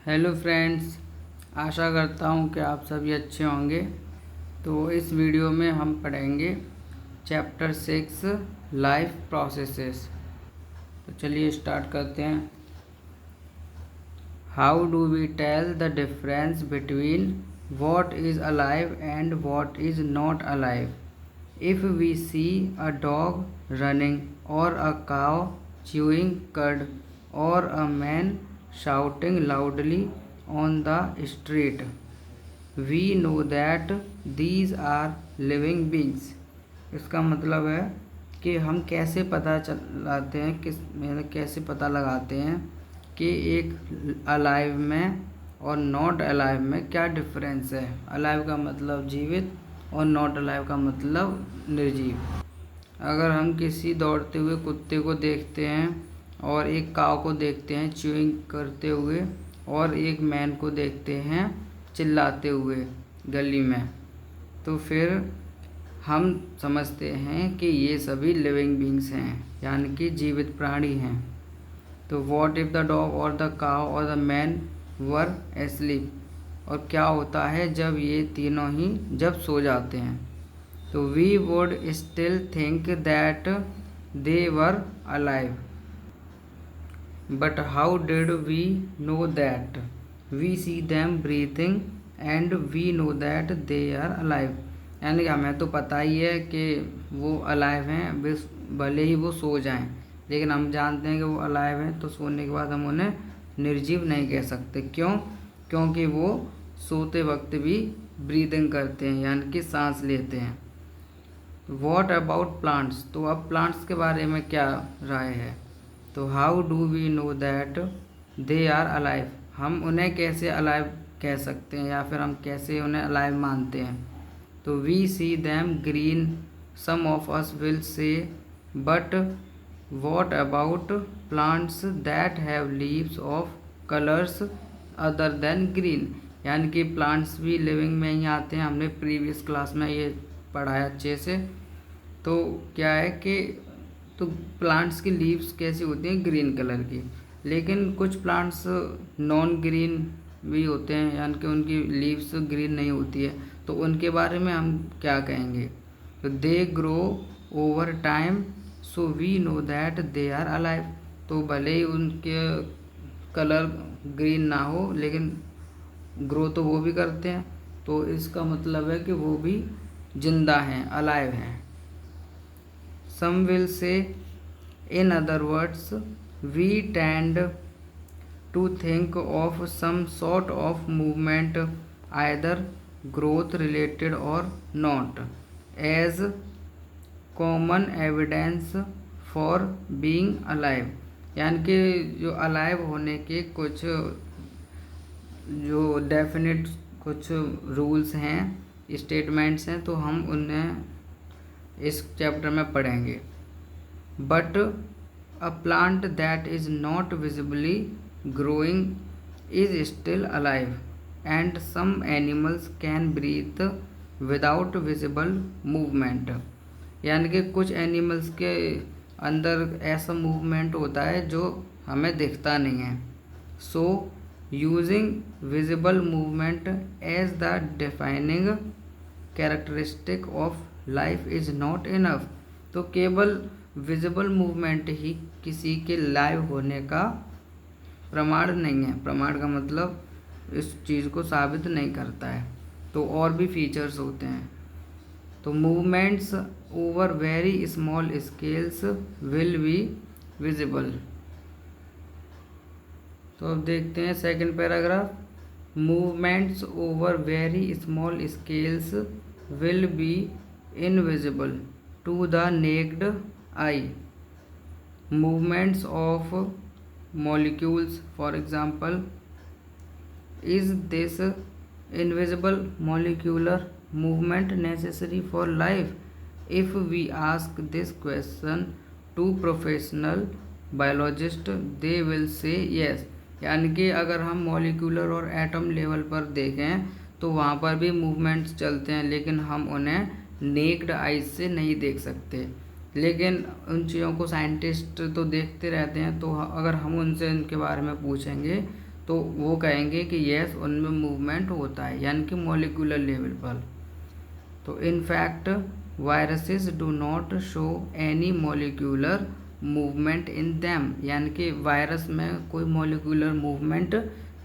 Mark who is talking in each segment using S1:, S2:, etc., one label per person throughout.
S1: Hello friends, आशा करता हूँ कि आप सभी अच्छे होंगे। तो इस वीडियो में हम पढ़ेंगे चैप्टर 6 लाइफ प्रोसेसेस। तो चलिए स्टार्ट करते हैं। How do we tell the difference between what is alive and what is not alive? If we see a dog running और a cow chewing cud or a man shouting loudly on the street, we know that these are living beings. इसका मतलब है कि हम कैसे पता चलाते हैं कैसे पता लगाते हैं कि एक अलाइव में और नॉट अलाइव में क्या डिफरेंस है। अलाइव का मतलब जीवित और नॉट अलाइव का मतलब निर्जीव। अगर हम किसी दौड़ते हुए कुत्ते को देखते हैं और एक काव को देखते हैं च्यूइंग करते हुए और एक मैन को देखते हैं चिल्लाते हुए गली में, तो फिर हम समझते हैं कि ये सभी लिविंग बींग्स हैं, यानी कि जीवित प्राणी हैं। तो व्हाट इफ़ द डॉग और द काव और द मैन वर एस्लीप, और क्या होता है जब ये तीनों ही जब सो जाते हैं? तो we would still think that they were alive. But how did we know that? We see them breathing and we know that they are alive. यानी कि हमें तो पता ही है कि वो अलाइव हैं, भले ही वो सो जाएं, लेकिन हम जानते हैं कि वो अलाइव हैं। तो सोने के बाद हम उन्हें निर्जीव नहीं कह सकते। क्यों? क्योंकि वो सोते वक्त भी ब्रीदिंग करते हैं, यानी कि सांस लेते हैं। What about plants? तो अब प्लांट्स के बारे में क्या राय है? तो how do we know that they are alive? हम उन्हें कैसे अलाइव कह सकते हैं या फिर हम कैसे उन्हें अलाइव मानते हैं? तो we see them green, some of us will say, but what about plants that have leaves of colours other than green? यानी कि प्लांट्स भी लिविंग में ही आते हैं। हमने प्रीवियस क्लास में ये पढ़ाया अच्छे से। तो क्या है कि तो प्लांट्स की लीव्स कैसी होती हैं? ग्रीन कलर की। लेकिन कुछ प्लांट्स नॉन ग्रीन भी होते हैं, यानी कि उनकी लीव्स ग्रीन नहीं होती है। तो उनके बारे में हम क्या कहेंगे? तो they grow over time, so we know that they are alive. तो भले ही उनके कलर ग्रीन ना हो, लेकिन ग्रो तो वो भी करते हैं, तो इसका मतलब है कि वो भी जिंदा हैं, अलाइव हैं। Some will say, in other words, we tend to think of some sort of movement either growth related or not as common evidence for being alive. यानी कि जो अलाइव होने के कुछ जो डेफिनेट कुछ रूल्स हैं, स्टेटमेंट्स हैं, तो हम उन्हें इस चैप्टर में पढ़ेंगे। But a plant that is not visibly growing is still alive and some animals can breathe without visible movement. यानी कि कुछ एनिमल्स के अंदर ऐसा मूवमेंट होता है जो हमें दिखता नहीं है। So using visible movement as the defining characteristic of life is not enough. तो केवल विजिबल मूवमेंट ही किसी के लाइव होने का प्रमाण नहीं है। प्रमाण का मतलब इस चीज़ को साबित नहीं करता है। तो और भी फीचर्स होते हैं। तो movements over very small scales will be visible. तो अब देखते हैं second paragraph. Movements over very small scales will be invisible to the naked eye. Movements of molecules, for example, is this invisible molecular movement necessary for life? If we ask this question to professional biologist, they will say yes. यानी कि अगर हम molecular और atom level पर देखें तो वहाँ पर भी मूवमेंट्स चलते हैं, लेकिन हम उन्हें नेक्ड आइज से नहीं देख सकते। लेकिन उन चीज़ों को साइंटिस्ट तो देखते रहते हैं। तो अगर हम उनसे इनके बारे में पूछेंगे तो तो वो कहेंगे कि यस उनमें मूवमेंट होता है, यानी कि मॉलिक्यूलर लेवल पर। तो in fact viruses do not show any molecular movement in them, यानी कि वायरस में कोई मॉलिक्यूलर मूवमेंट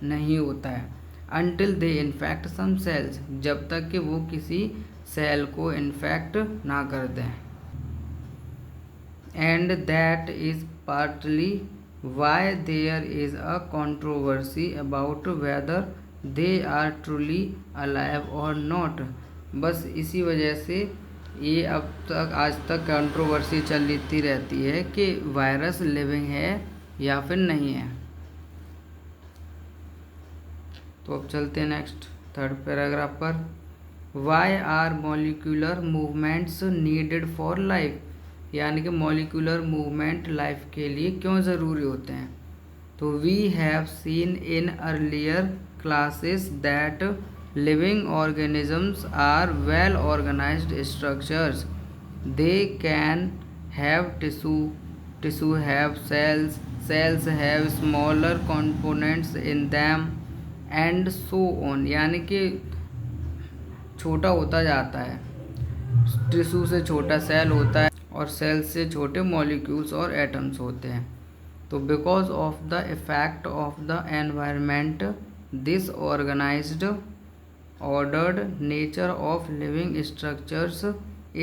S1: नहीं होता है until they infect some cells, जब तक कि वो किसी सेल को इन्फेक्ट ना कर दें। And that is partly why there is a controversy about whether they are truly alive or not। बस इसी वजह से ये अब तक आज तक कंट्रोवर्सी चलती रहती है कि वायरस लिविंग है या फिर नहीं है। तो अब चलते हैं नेक्स्ट थर्ड पैराग्राफ पर। Why are molecular movements needed for life, यानी कि मॉलिक्यूलर मूवमेंट लाइफ के लिए क्यों ज़रूरी होते हैं। तो we have seen in earlier classes that living organisms are well organised structures, they can have tissue have cells have smaller components in them and so on, यानी कि छोटा होता जाता है, टिश्यू से छोटा सेल होता है और सेल से छोटे मॉलिक्यूल्स और एटम्स होते हैं। तो because of the effect of the environment this organised ordered nature of living structures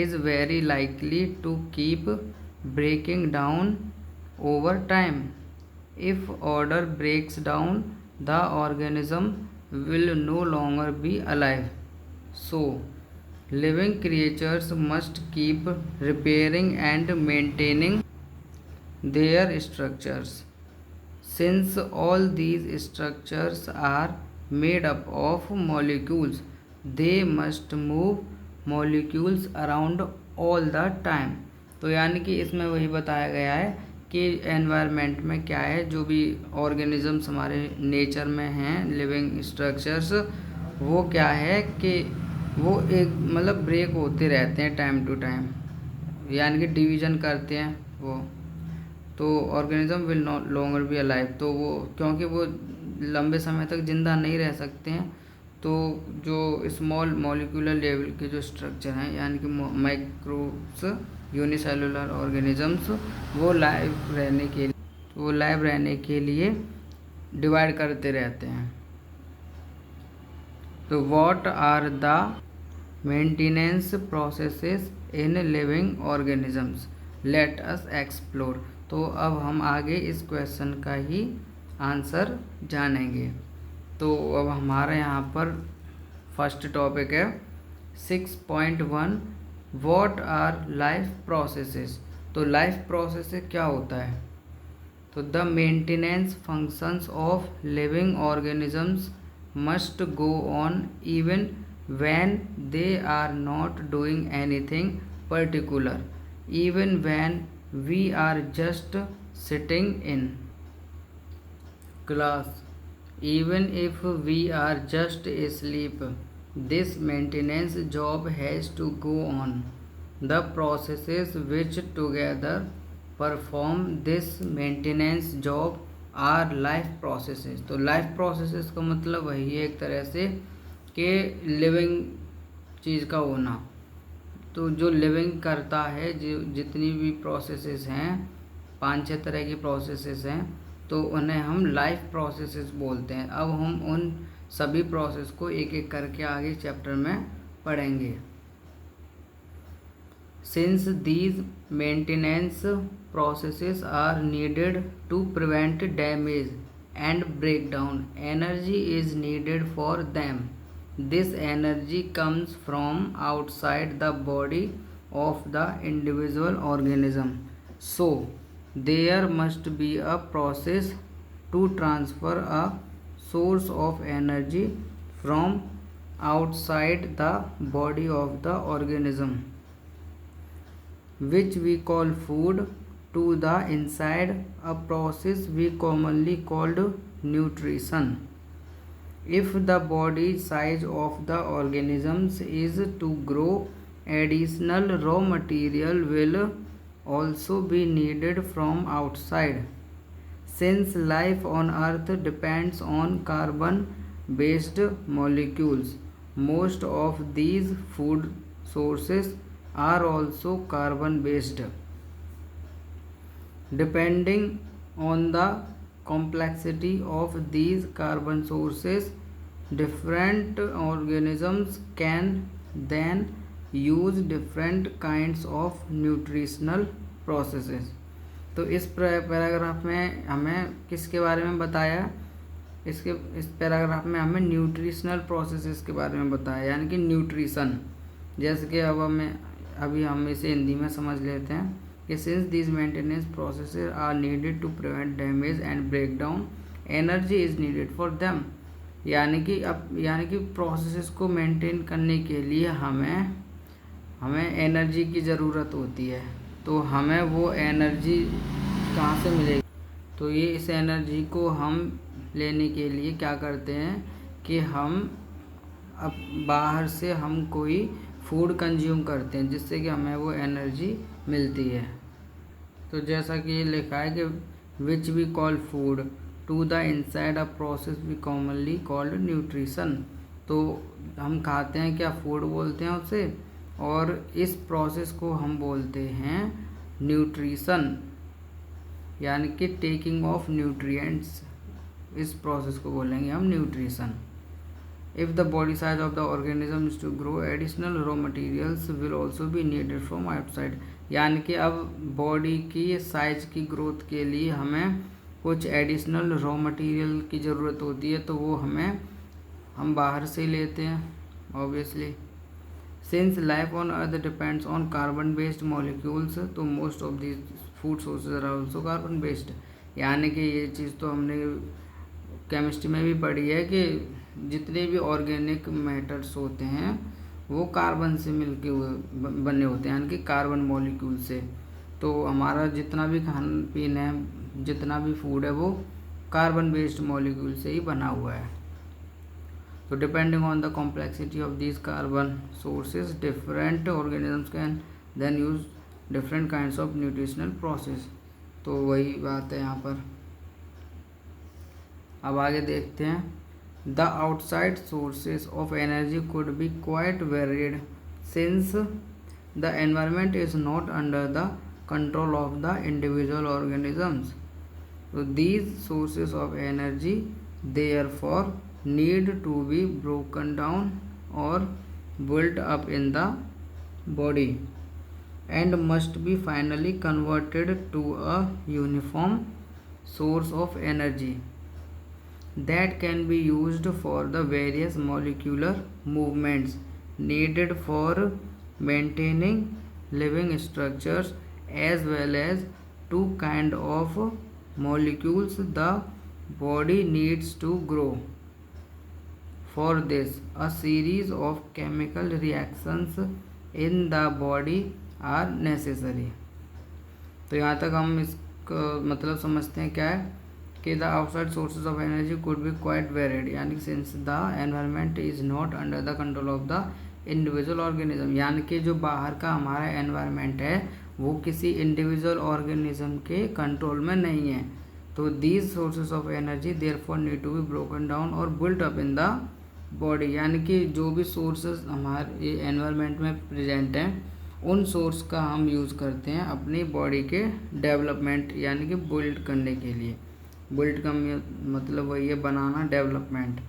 S1: is very likely to keep breaking down over time. If order breaks down the organism will no longer be alive, so living creatures must keep repairing and maintaining their structures. Since all these structures are made up of molecules, they must move molecules around all the time। तो यानी कि इसमें वही बताया गया है कि environment में क्या है, जो भी ऑर्गेनिजम्स हमारे नेचर में हैं, लिविंग स्ट्रक्चर्स, वो क्या है कि वो एक मतलब ब्रेक होते रहते हैं टाइम टू टाइम, यानी कि डिवीज़न करते हैं वो। तो organism will not longer be alive, तो वो क्योंकि वो लंबे समय तक ज़िंदा नहीं रह सकते हैं, तो जो स्मॉल मॉलिक्यूलर लेवल के जो स्ट्रक्चर हैं, यानी कि माइक्रोब्स, यूनिसेलुलर ऑर्गेनिजम्स, वो लाइव रहने के लिए डिवाइड करते रहते हैं। तो what are the maintenance processes in living organisms, let us explore. तो अब हम आगे इस क्वेश्चन का ही आंसर जानेंगे। तो अब हमारे यहाँ पर फर्स्ट टॉपिक है 6.1 व्हाट आर लाइफ प्रोसेसेस। तो लाइफ प्रोसेस क्या होता है। तो the maintenance functions of living organisms must go on even when they are not doing anything particular, even when we are just sitting in class, even if we are just asleep, this maintenance job has to go on। The processes which together perform this maintenance job our life processes. तो life processes का मतलब वही है एक तरह से कि living चीज़ का होना। तो जो लिविंग करता है, जो जितनी भी प्रोसेसेस हैं, 5-6 तरह की प्रोसेसेस हैं, तो उन्हें हम लाइफ प्रोसेसेस बोलते हैं। अब हम उन सभी प्रोसेस को एक एक करके आगे चैप्टर में पढ़ेंगे। Since these maintenance processes are needed to prevent damage and breakdown, energy is needed for them. This energy comes from outside the body of the individual organism. So, there must be a process to transfer a source of energy from outside the body of the organism, which we call food, to the inside, a process we commonly called nutrition. If the body size of the organisms is to grow, additional raw material will also be needed from outside. Since life on earth depends on carbon based molecules, most of these food sources are also carbon based. Depending on the complexity of these carbon sources, different organisms can then use different kinds of nutritional processes. तो इस paragraph में हमें किसके बारे में बताया, इस paragraph में हमें न्यूट्रिशनल प्रोसेसेस के बारे में बताया, यानी कि न्यूट्रिशन. जैसे कि अभी हम इसे हिंदी में समझ लेते हैं कि since these maintenance processes are needed to prevent damage and break down, energy is needed for them. यानी कि प्रोसेसेस को मेंटेन करने के लिए हमें एनर्जी की ज़रूरत होती है. तो हमें वो एनर्जी कहाँ से मिलेगी? तो ये इस एनर्जी को हम लेने के लिए क्या करते हैं कि हम अब बाहर से हम कोई फूड कंज्यूम करते हैं, जिससे कि हमें वो एनर्जी मिलती है. तो जैसा कि ये लिखा है कि which we call food to the inside a process we commonly called nutrition. तो हम खाते हैं क्या, फूड बोलते हैं उसे, और इस प्रोसेस को हम बोलते हैं न्यूट्रिशन, यानी कि टेकिंग ऑफ न्यूट्रिएंट्स. इस प्रोसेस को बोलेंगे हम nutrition. If the body size of the organism is to grow, additional raw materials will also be needed from outside. यानी कि अब बॉडी की साइज की ग्रोथ के लिए हमें कुछ एडिशनल रॉ मटेरियल की ज़रूरत होती है, तो वो हम बाहर से लेते हैं obviously. Since life on earth depends on carbon based molecules, तो most of this food sources are also carbon based. यानी कि ये चीज़ तो हमने केमिस्ट्री में भी पढ़ी है कि जितने भी ऑर्गेनिक मैटर्स होते हैं वो कार्बन से मिलके हुए बने होते हैं, यानी कि कार्बन मॉलिक्यूल से. तो हमारा जितना भी खान पीन है, जितना भी फूड है, वो कार्बन बेस्ड मॉलिक्यूल से ही बना हुआ है. तो depending on the complexity of these carbon sources, different organisms can then use different kinds of nutritional process. तो वही बात है यहाँ पर. अब आगे देखते हैं. The outside sources of energy could be quite varied since the environment is not under the control of the individual organisms. तो these sources of energy therefore need to be broken down or built up in the body and must be finally converted to a uniform source of energy that can be used for the various molecular movements needed for maintaining living structures, as well as two kind of molecules the body needs to grow. For this, a series of chemical reactions in the body are necessary. तो यहाँ तक हम इसका मतलब समझते हैं क्या है कि the outside sources of energy could be quite varied, यानी since the environment is not under the control of the individual organism. यानी कि जो बाहर का हमारा एनवायरनमेंट है वो किसी इंडिविजुअल ऑर्गेनिज्म के कंट्रोल में नहीं है. तो these sources of energy therefore need to be broken down और built up in the body. यानी कि जो भी सोर्सेज हमारे एनवायरनमेंट में प्रेजेंट हैं उन सोर्स का हम यूज़ करते हैं अपनी बॉडी के डेवलपमेंट, यानी कि बिल्ड करने के लिए. बिल्ड का मतलब वही है बनाना, development.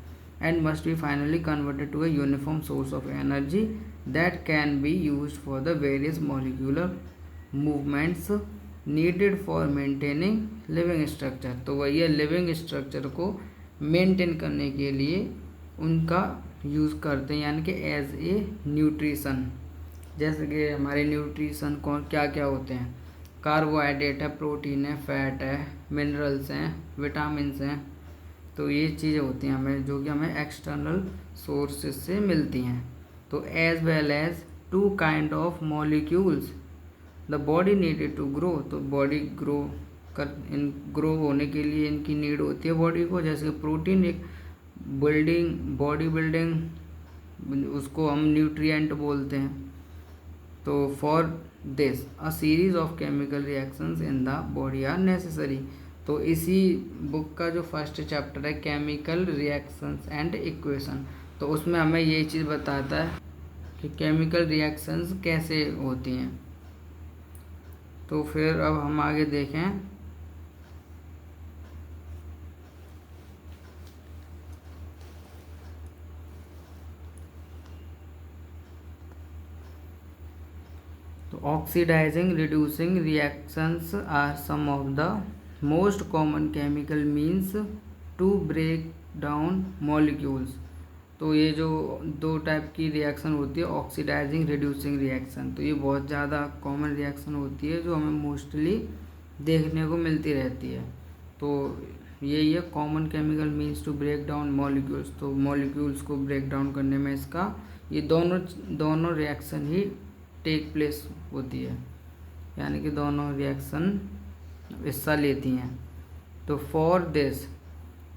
S1: And must be finally converted to a uniform source of energy that can be used for the various molecular movements needed for maintaining living structure. तो वही है, लिविंग स्ट्रक्चर को मेंटेन करने के लिए उनका यूज़ करते हैं, यानी कि एज ए न्यूट्रिशन. जैसे कि हमारे न्यूट्रिशन कौन क्या क्या होते हैं, कार्बोहाइड्रेट है, प्रोटीन है, फैट है, मिनरल्स हैं, विटामिन्स हैं. तो ये चीज़ें होती हैं हमें जो कि हमें एक्सटर्नल सोर्सेज से मिलती हैं. तो as well as to kind of molecules the body needed to grow. तो बॉडी ग्रो होने के लिए इनकी नीड होती है बॉडी को. जैसे प्रोटीन एक बॉडी बिल्डिंग उसको हम न्यूट्रिएंट बोलते हैं. तो for this a series of chemical reactions in the body are necessary. तो इसी बुक का जो फर्स्ट चैप्टर है केमिकल रिएक्शंस एंड इक्वेशन, तो उसमें हमें ये चीज़ बताता है कि केमिकल रिएक्शंस कैसे होती हैं। तो फिर अब हम आगे देखें। तो oxidising reducing reactions are some of the most common chemical means to break down molecules. तो ये जो दो टाइप की रिएक्शन होती है, ऑक्सीडाइजिंग रिड्यूसिंग रिएक्शन, तो ये बहुत ज़्यादा कॉमन रिएक्शन होती है जो हमें मोस्टली देखने को मिलती रहती है। तो यही है common chemical means to break down molecules. तो मॉलिक्यूल्स को ब्रेक डाउन करने में इसका ये दोनों रिएक्शन ही टेक प्लेस होती है, यानी कि दोनों रिएक्शन हिस्सा लेती हैं। तो for this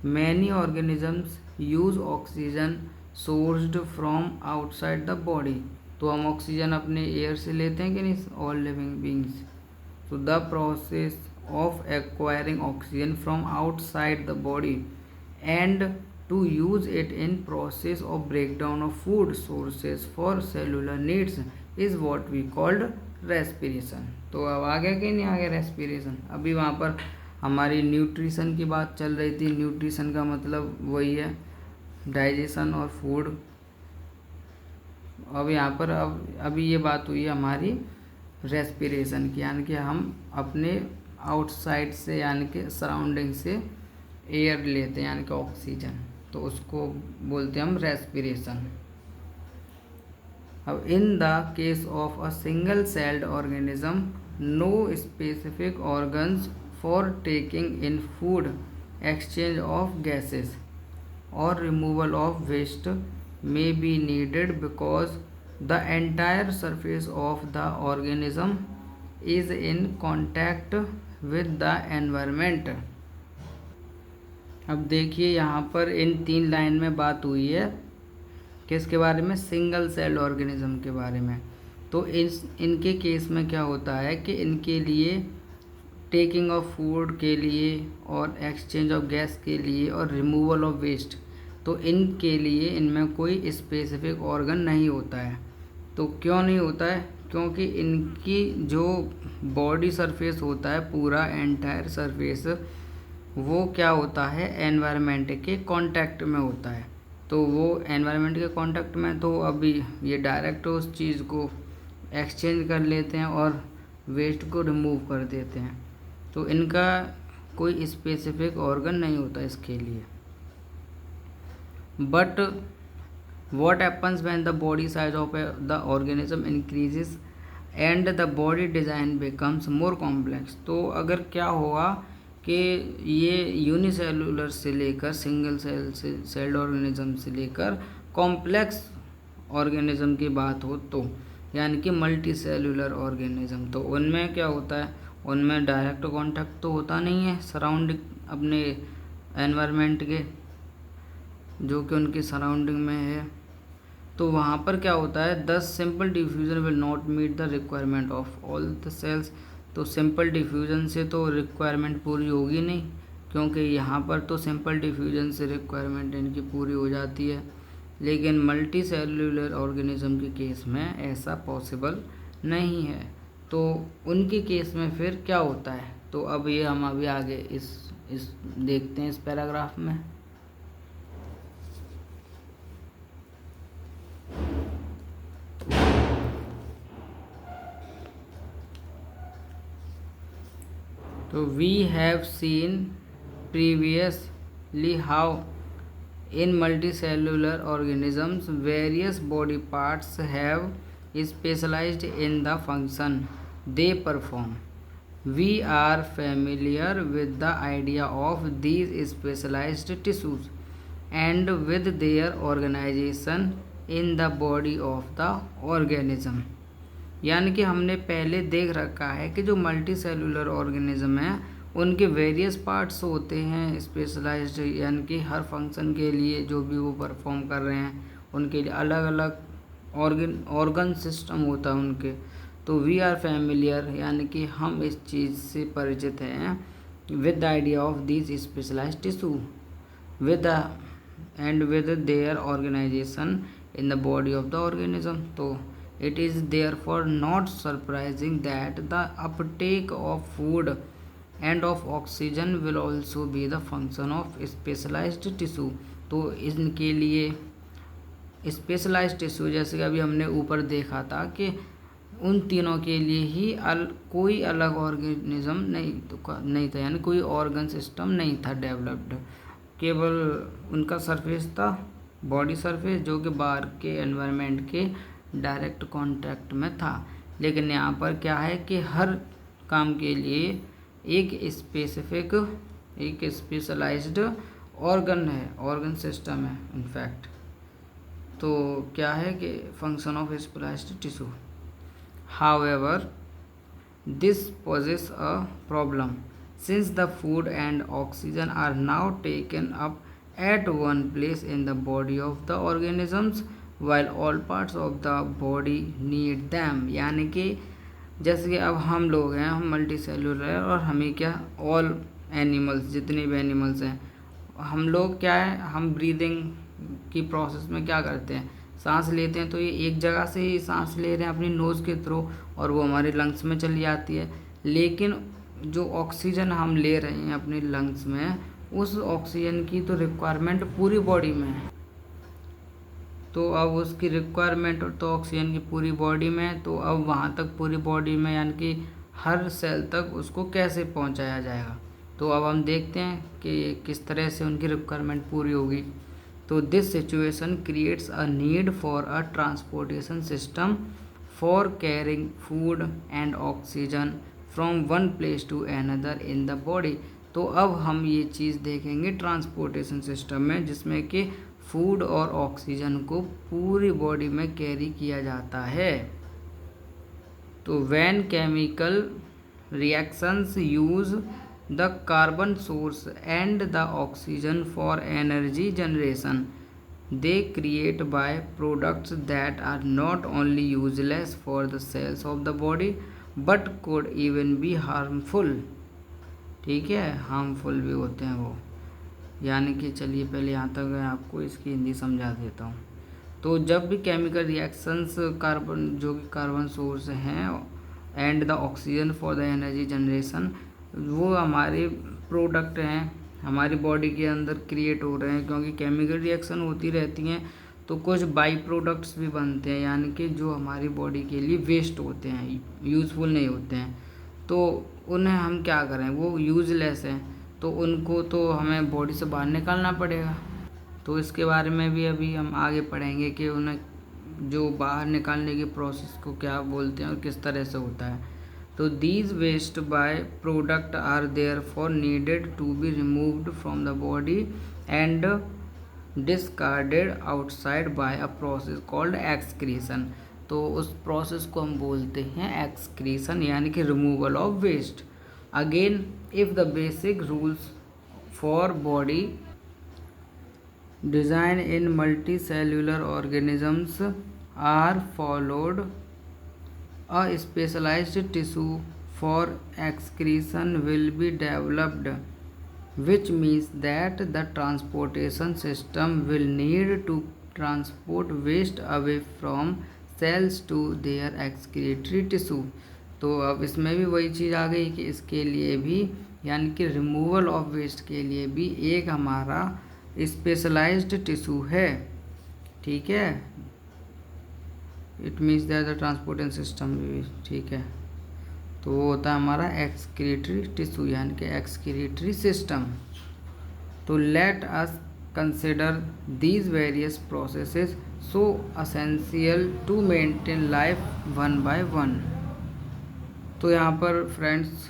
S1: many organisms use oxygen sourced from outside the body. तो हम ऑक्सीजन अपने एयर से लेते हैं कि नहीं, ऑल लिविंग बींग्स। तो the process of acquiring oxygen from outside the body and to use it in process of breakdown of food sources for cellular needs is what we called respiration। तो अब आ गया कि नहीं आ गया respiration. अभी वहाँ पर हमारी न्यूट्रिशन की बात चल रही थी। न्यूट्रिशन का मतलब वही है डाइजेशन और फूड। अब यहाँ पर अभी ये बात हुई है हमारी रेस्पिरेशन की, यानी कि हम अपने आउटसाइड से यानी कि सराउंडिंग से एयर लेते हैं यानी कि ऑक्सीजन, तो उसको बोलते हैं हम रेस्पिरेशन। अब in the case of a single celled organism no specific organs for taking in food, exchange of gases और removal of waste may be needed because the entire surface of the organism is in contact with the environment। अब देखिए यहाँ पर इन 3 line में बात हुई है किसके बारे में, सिंगल सेल ऑर्गेनिज्म के बारे में। तो इनके केस में क्या होता है कि इनके लिए टेकिंग ऑफ फूड के लिए और एक्सचेंज ऑफ गैस के लिए और रिमूवल ऑफ वेस्ट, तो इनके लिए इनमें कोई स्पेसिफिक ऑर्गन नहीं होता है। तो क्यों नहीं होता है, क्योंकि इनकी जो बॉडी सरफेस होता है पूरा एंटायर सरफेस वो क्या होता है, एनवायरनमेंट के कांटेक्ट में होता है। तो वो एनवायरनमेंट के कांटेक्ट में, तो अभी ये डायरेक्ट उस चीज़ को एक्सचेंज कर लेते हैं और वेस्ट को रिमूव कर देते हैं। तो इनका कोई स्पेसिफिक ऑर्गन नहीं होता इसके लिए। But what happens when the body size of the organism increases and the body design becomes more complex। तो अगर क्या होगा कि ये यूनिसेलुलर से लेकर सिंगल सेल्ड ऑर्गेनिज्म से लेकर कॉम्प्लेक्स ऑर्गेनिज्म की बात हो, तो यानी कि मल्टी सेलुलर ऑर्गेनिज्म, तो उनमें क्या होता है, उनमें डायरेक्ट कांटेक्ट तो होता नहीं है सराउंडिंग अपने एनवायरनमेंट के जो कि उनके सराउंडिंग में है। तो वहाँ पर क्या होता है, the simple diffusion will not meet the requirement of all the cells. तो सिंपल डिफ्यूज़न से तो रिक्वायरमेंट पूरी होगी नहीं, क्योंकि यहाँ पर तो सिंपल डिफ्यूज़न से रिक्वायरमेंट इनकी पूरी हो जाती है, लेकिन मल्टी सेलुलर ऑर्गेनिज्म के केस में ऐसा पॉसिबल नहीं है। तो उनके केस में फिर क्या होता है, तो अब ये हम अभी आगे इस देखते हैं इस पैराग्राफ में। तो we have seen previously how in multicellular organisms various body parts have specialized in the function they perform। We are familiar with the idea of these specialized tissues and with their organization in the body of the organism। यानी कि हमने पहले देख रखा है कि जो multi cellular organism है उनके वेरियस पार्ट्स होते हैं स्पेशलाइज्ड, यानी कि हर फंक्शन के लिए जो भी वो परफॉर्म कर रहे हैं उनके लिए अलग अलग ऑर्गन सिस्टम होता है उनके। तो वी आर फैमिलियर, यानी कि हम इस चीज़ से परिचित हैं with the idea of these specialized tissue with the with their organization in the body of the organism. So it is therefore not surprising that the uptake of food and of oxygen will also be the function of specialized tissue. तो इनके लिए specialised tissue, जैसे कि अभी हमने ऊपर देखा था कि उन तीनों के लिए ही कोई अलग ऑर्गेनिज्म नहीं था, यानी कोई ऑर्गन सिस्टम नहीं था डेवलप्ड, केवल उनका सरफेस था, बॉडी सरफेस, जो कि बाहर के एनवायरनमेंट के डायरेक्ट कांटेक्ट में था। लेकिन यहाँ पर क्या है कि हर काम के लिए एक स्पेशलाइज्ड ऑर्गन है, ऑर्गन सिस्टम है इनफैक्ट। तो क्या है कि function of specialised tissue. However this poses a problem since the food and oxygen are now taken up at one place in the body of the organisms while all parts of the body need them। यानी कि जैसे कि अब हम लोग हैं, हम multi cellular है, और हमें क्या, ऑल एनिमल्स, जितने भी एनिमल्स हैं, हम लोग क्या है, हम ब्रीदिंग की प्रोसेस में क्या करते हैं, सांस लेते हैं। तो ये एक जगह से ही सांस ले रहे हैं अपनी नोज़ के थ्रू, और वो हमारे लंग्स में चली जाती है। लेकिन जो ऑक्सीजन हम ले रहे हैं अपने लंग्स में, उस ऑक्सीजन की तो रिक्वायरमेंट पूरी बॉडी में है। तो अब उसकी रिक्वायरमेंट तो ऑक्सीजन की पूरी बॉडी में है, तो अब वहाँ तक पूरी बॉडी में, यानी कि हर सेल तक उसको कैसे पहुँचाया जाएगा। तो अब हम देखते हैं कि किस तरह से उनकी रिक्वायरमेंट पूरी होगी। तो this situation creates a need for a transportation system for carrying food and oxygen from one place to another in the body. तो अब हम ये चीज़ देखेंगे ट्रांसपोर्टेशन सिस्टम में, जिसमें कि फूड और ऑक्सीजन को पूरी बॉडी में कैरी किया जाता है। तो when chemical reactions use the carbon source and the oxygen for energy generation, they create by products that are not only useless for the cells of the body but could even be harmful। ठीक है, harmful भी होते हैं वो, यानी कि चलिए पहले यहाँ तक मैं आपको इसकी हिंदी समझा देता हूँ। तो जब भी केमिकल रिएक्शंस कार्बन, जो कि कार्बन सोर्स हैं, and the oxygen for the energy generation, वो हमारे प्रोडक्ट हैं, हमारी बॉडी के अंदर क्रिएट हो रहे हैं, क्योंकि केमिकल रिएक्शन होती रहती हैं तो कुछ बाई प्रोडक्ट्स भी बनते हैं, यानी कि जो हमारी बॉडी के लिए वेस्ट होते हैं, यूज़फुल नहीं होते हैं। तो उन्हें हम क्या करें, वो यूज़लेस हैं, तो उनको तो हमें बॉडी से बाहर निकालना पड़ेगा। तो इसके बारे में भी अभी हम आगे पढ़ेंगे कि उन्हें जो बाहर निकालने की प्रोसेस को क्या बोलते हैं और किस तरह से होता है। तो these waste by product are therefore needed to be removed from the body and discarded outside by a process called excretion। तो उस प्रोसेस को हम बोलते हैं एक्सक्रीशन, यानी कि removal of waste. Again if the basic rules for body design in multicellular organisms are followed, a specialized tissue for excretion will be developed, which means that the transportation system will need to transport waste away from cells to their excretory tissue। तो अब इसमें भी वही चीज़ आ गई कि इसके लिए भी, यानी कि रिमूवल ऑफ वेस्ट के लिए भी एक हमारा स्पेशलाइज्ड टिश्यू है। ठीक है, it means that the transportation system भी, ठीक है। तो वो होता है हमारा एक्सक्रीटरी टिश्यू, यानी कि एक्सक्रीटरी सिस्टम। तो let us consider these various processes so essential to maintain life one by one. तो यहाँ पर फ्रेंड्स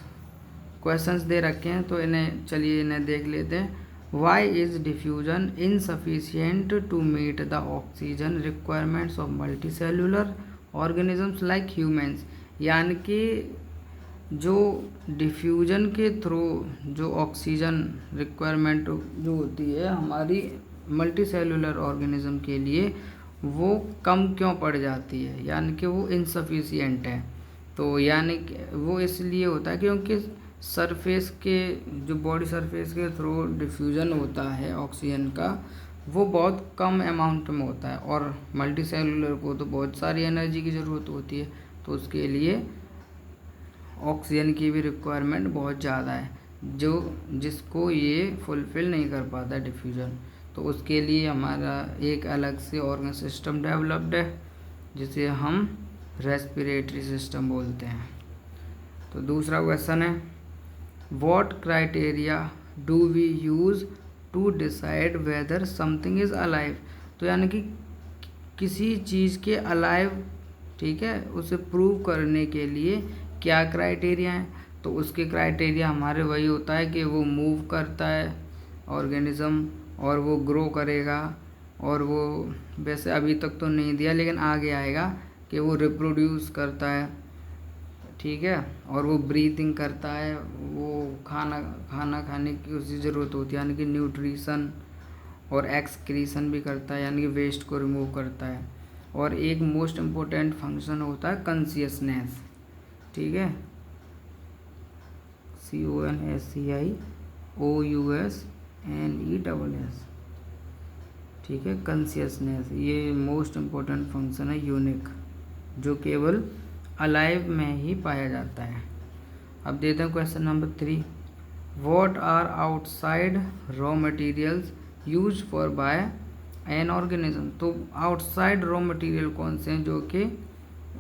S1: क्वेश्चंस दे रखे हैं, तो इन्हें देख लेते हैं। Why is diffusion insufficient to meet the oxygen requirements of multicellular organisms like humans? यानी कि जो डिफ्यूजन के थ्रू जो ऑक्सीजन रिक्वायरमेंट जो होती है हमारी मल्टी सेलुलर ऑर्गेनिज्म के लिए, वो कम क्यों पड़ जाती है, यानी कि वो इनसफिशियंट है। तो यानी कि वो इसलिए होता है क्योंकि सरफेस के जो बॉडी सरफेस के थ्रू डिफ्यूज़न होता है ऑक्सीजन का, वो बहुत कम अमाउंट में होता है, और मल्टी सेलुलर को तो बहुत सारी एनर्जी की ज़रूरत होती है, तो उसके लिए ऑक्सीजन की भी रिक्वायरमेंट बहुत ज़्यादा है, जिसको ये फुलफ़िल नहीं कर पाता डिफ्यूज़न। तो उसके लिए हमारा एक अलग से ऑर्गन सिस्टम डेवलप्ड है, जिसे हम रेस्पिरेटरी सिस्टम बोलते हैं। तो दूसरा क्वेश्चन है, what criteria do we use to decide whether something is alive. तो यानी कि किसी चीज़ के अलाइव, ठीक है, उसे प्रूव करने के लिए क्या क्राइटेरिया है। तो उसके क्राइटेरिया हमारे वही होता है कि वो मूव करता है ऑर्गेनिज़म, और वो ग्रो करेगा, और वो वैसे अभी तक तो नहीं दिया लेकिन आगे आएगा कि वो रिप्रोड्यूस करता है, ठीक है, और वो ब्रीथिंग करता है, वो खाना खाने की उसी ज़रूरत होती है, यानी कि न्यूट्रिशन, और एक्सक्रीशन भी करता है, यानी कि वेस्ट को रिमूव करता है, और एक मोस्ट इम्पोर्टेंट फंक्शन होता है कॉन्शियसनेस, ठीक है, CONSCIOUSNESS, ठीक है, कॉन्शियसनेस, ये मोस्ट इम्पोर्टेंट फंक्शन है यूनिक, जो केवल अलाइव में ही पाया जाता है। अब देते हैं question number 3, what are outside raw materials use for by an organism. तो आउटसाइड रॉ मटेरियल कौन से हैं जो कि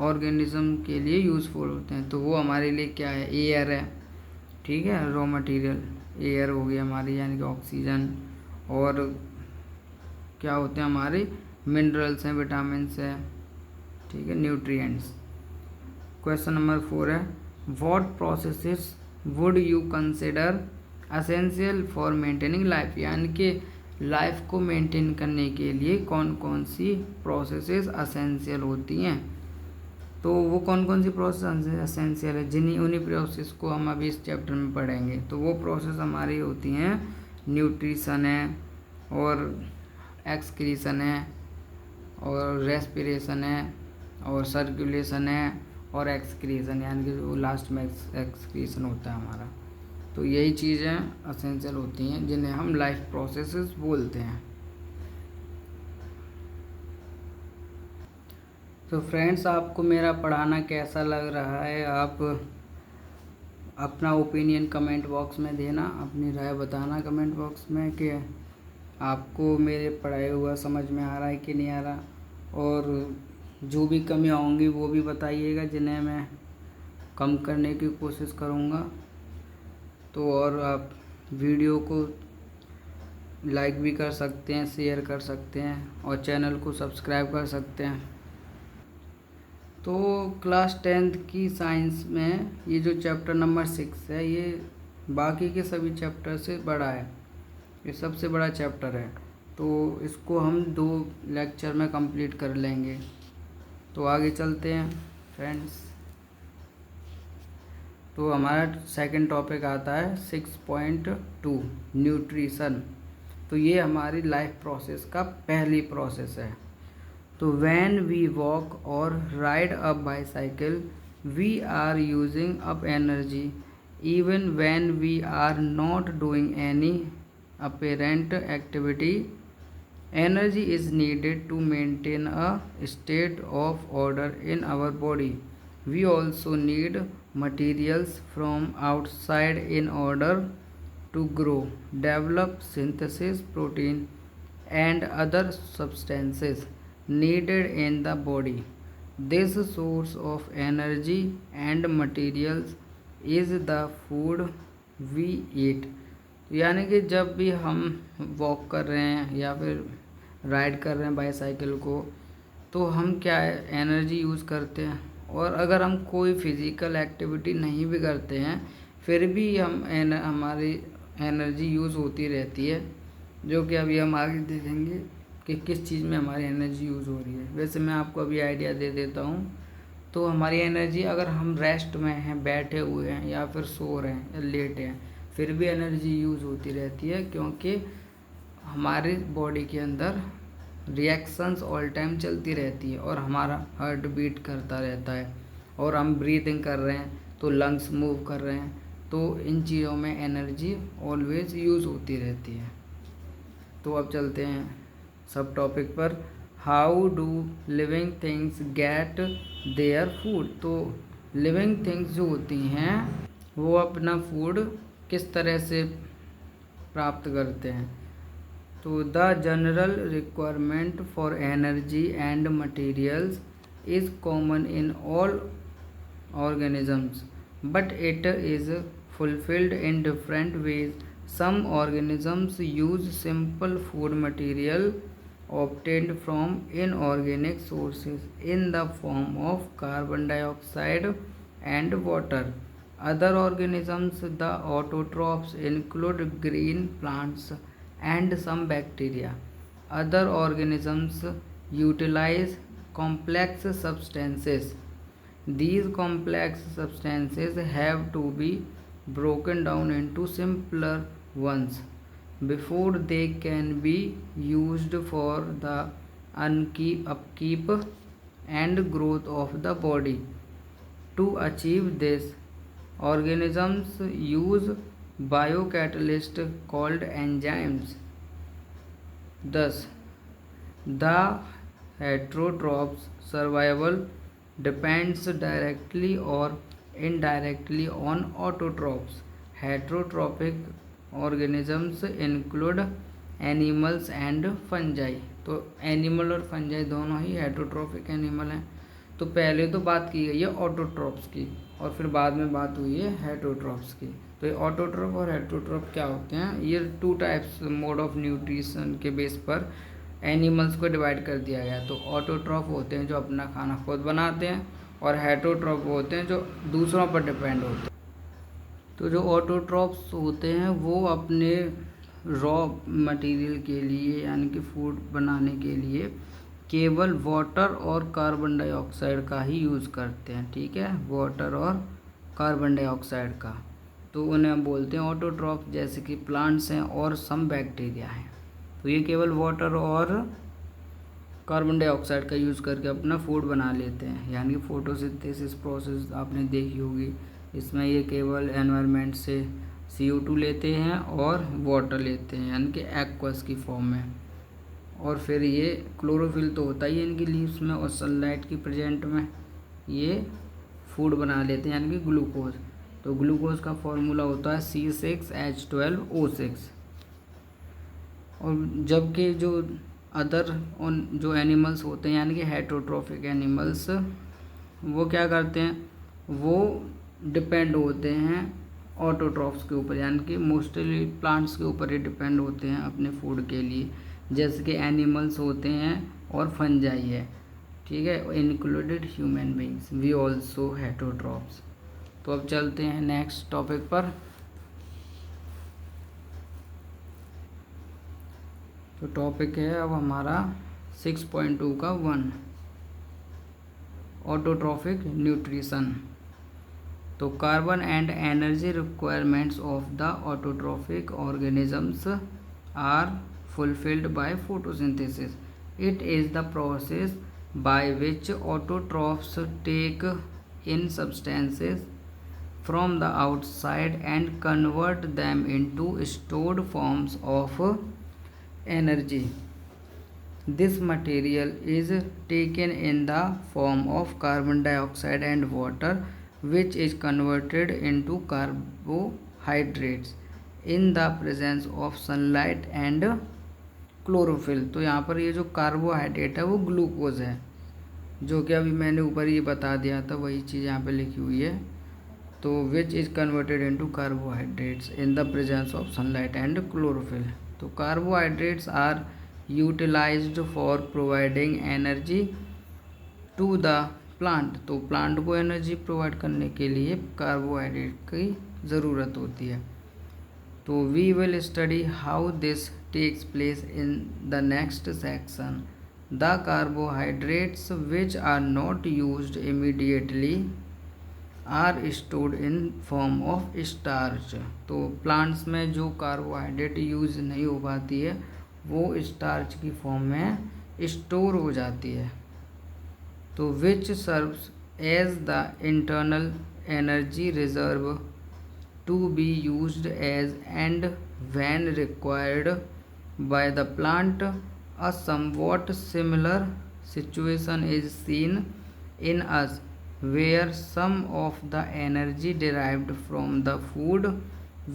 S1: ऑर्गेनिज्म के लिए यूज़फुल होते हैं। तो वो हमारे लिए क्या है, एयर है, ठीक है, रॉ मटेरियल एयर हो गई हमारी, यानी कि ऑक्सीजन, और क्या होते हैं हमारे मिनरल्स हैं, विटामिन्स हैं, ठीक है, न्यूट्रिएंट्स। क्वेश्चन नंबर 4 है, what processes would you consider essential for maintaining life. यानी कि लाइफ को मेंटेन करने के लिए कौन कौन सी प्रोसेसेस असेंशियल होती हैं। तो वो कौन कौन सी प्रोसेस असेंशियल है, उन्हीं प्रोसेस को हम अभी इस चैप्टर में पढ़ेंगे। तो वो प्रोसेस हमारी होती हैं, न्यूट्रिशन है, और एक्सक्रीशन है, और रेस्पिरेशन है, और सर्कुलेशन है, और एक्सक्रीशन, यानी कि वो लास्ट में एक्सक्रीशन होता है हमारा। तो यही चीज़ें असेंशियल होती हैं जिन्हें हम लाइफ प्रोसेसेस बोलते हैं। तो फ्रेंड्स, आपको मेरा पढ़ाना कैसा लग रहा है, आप अपना ओपिनियन कमेंट बॉक्स में देना, अपनी राय बताना कमेंट बॉक्स में कि आपको मेरे पढ़ाया हुआ समझ में आ रहा है कि नहीं आ रहा, और जो भी कमियां होंगी वो भी बताइएगा, जिन्हें मैं कम करने की कोशिश करूँगा। तो और आप वीडियो को लाइक भी कर सकते हैं, शेयर कर सकते हैं, और चैनल को सब्सक्राइब कर सकते हैं। तो क्लास 10th की साइंस में ये जो चैप्टर नंबर 6 है, ये बाकी के सभी चैप्टर से बड़ा है, ये सबसे बड़ा चैप्टर है। तो इसको हम 2 लेक्चर में कंप्लीट कर लेंगे। तो आगे चलते हैं फ्रेंड्स। तो हमारा सेकंड टॉपिक आता है 6.2 न्यूट्रिशन। तो ये हमारी लाइफ प्रोसेस का पहली प्रोसेस है। तो व्हेन वी वॉक और ride a bicycle we are using up energy even when we are not doing any apparent activity. Energy is needed to maintain a state of order in our body. We also need materials from outside in order to grow, develop, synthesis protein and other substances needed in the body. This source of energy and materials is the food we eat. यानी कि जब भी हम walk कर रहे हैं या फिर राइड कर रहे हैं बाईसाइकिल को, तो हम क्या है, एनर्जी यूज़ करते हैं। और अगर हम कोई फिज़िकल एक्टिविटी नहीं भी करते हैं, फिर भी हमारी एनर्जी यूज़ होती रहती है, जो कि अभी हम आगे देखेंगे कि किस चीज़ में हमारी एनर्जी यूज़ हो रही है। वैसे मैं आपको अभी आइडिया दे देता हूँ। तो हमारी एनर्जी, अगर हम रेस्ट में हैं, बैठे हुए हैं, या फिर सो रहे हैं या लेटे हैं, फिर भी एनर्जी यूज़ होती रहती है, क्योंकि हमारे बॉडी के अंदर रिएक्शंस ऑल टाइम चलती रहती है, और हमारा हार्ट बीट करता रहता है, और हम ब्रीथिंग कर रहे हैं तो लंग्स मूव कर रहे हैं, तो इन चीज़ों में एनर्जी ऑलवेज यूज़ होती रहती है। तो अब चलते हैं सब टॉपिक पर। How do living things get their food. तो लिविंग थिंग्स जो होती हैं वो अपना फूड किस तरह से प्राप्त करते हैं। तो the general requirement for energy and materials is common in all organisms, but it is fulfilled in different ways. Some organisms use simple food material obtained from inorganic sources in the form of carbon dioxide and water. Other organisms, the autotrophs, include green plants and some bacteria. Other organisms utilize complex substances. These complex substances have to be broken down into simpler ones before they can be used for the upkeep and growth of the body. To achieve this, organisms use biocatalysts called enzymes. Thus, the heterotroph's survival depends directly or indirectly on autotrophs. Heterotrophic organisms include animals and fungi. तो animal और fungi दोनों ही heterotrophic animal हैं। तो पहले तो बात की गई है ऑटोट्रॉफ्स की और फिर बाद में बात हुई है हेटरोट्रॉफ्स की। तो ये ऑटोट्रॉफ और हेटरोट्रॉफ क्या होते हैं, ये two types mode of nutrition के बेस पर एनिमल्स को डिवाइड कर दिया गया। तो ऑटोट्रॉफ होते हैं जो अपना खाना खुद बनाते हैं और हेटरोट्रॉफ होते हैं जो दूसरों पर डिपेंड होते हैं। तो जो ऑटोट्रॉफ्स होते हैं वो अपने रॉ मटेरियल के लिए यानी कि फूड बनाने के लिए केवल वाटर और कार्बन डाइऑक्साइड का ही यूज़ करते हैं। ठीक है, वाटर और कार्बन डाइऑक्साइड का। तो उन्हें हम बोलते हैं ऑटोट्रॉफ, जैसे कि प्लांट्स हैं और सम बैक्टीरिया हैं। तो ये केवल वाटर और कार्बन डाइऑक्साइड का यूज़ करके अपना फूड बना लेते हैं, यानी कि फोटोसिंथेसिस प्रोसेस आपने देखी होगी। इसमें ये केवल एनवायरनमेंट से CO2 लेते हैं और वाटर लेते हैं, यानी कि एक्वस की फॉर्म में। और फिर ये क्लोरोफिल तो होता ही है इनकी लीव्स में और सनलाइट की प्रेजेंट में ये फूड बना लेते हैं, यानी कि ग्लूकोज। तो ग्लूकोज का फॉर्मूला होता है C6H12O6। और जबकि जो अदर जो एनिमल्स होते हैं यानी कि हेटरोट्रॉफिक एनिमल्स, वो क्या करते हैं, वो डिपेंड होते हैं ऑटोट्रॉफ्स के ऊपर, यानी कि मोस्टली प्लांट्स के ऊपर ही डिपेंड होते हैं अपने फूड के लिए, जैसे कि एनिमल्स होते हैं और फंजाई है। ठीक है, included human beings we also heterotrophs. तो अब चलते हैं नेक्स्ट टॉपिक पर। तो टॉपिक है अब हमारा 6.2 का 1, ऑटोट्रॉफिक न्यूट्रिशन। तो carbon and energy requirements of the autotrophic organisms are fulfilled by photosynthesis. It is the process by which autotrophs take in substances from the outside and convert them into stored forms of energy. This material is taken in the form of carbon dioxide and water, which is converted into carbohydrates in the presence of sunlight and chlorophyll. तो यहाँ पर ये जो carbohydrate है वो glucose है, जो कि अभी मैंने ऊपर ये बता दिया था, वही चीज़ यहाँ पे लिखी हुई है। तो which is converted into carbohydrates in the presence of sunlight and chlorophyll. तो carbohydrates are utilised for providing energy to the plant. तो प्लांट को एनर्जी प्रोवाइड करने के लिए कार्बोहाइड्रेट की ज़रूरत होती है। तो we will study how this takes place in the next section. The carbohydrates which are not used immediately are stored in form of starch. तो प्लांट्स में जो कार्बोहाइड्रेट यूज़ नहीं हो पाती है वो स्टार्च की फॉर्म में स्टोर हो जाती है। तो which serves as the internal energy reserve to be used as and when required by the plant. A somewhat similar situation is seen in us, where some of the energy derived from the food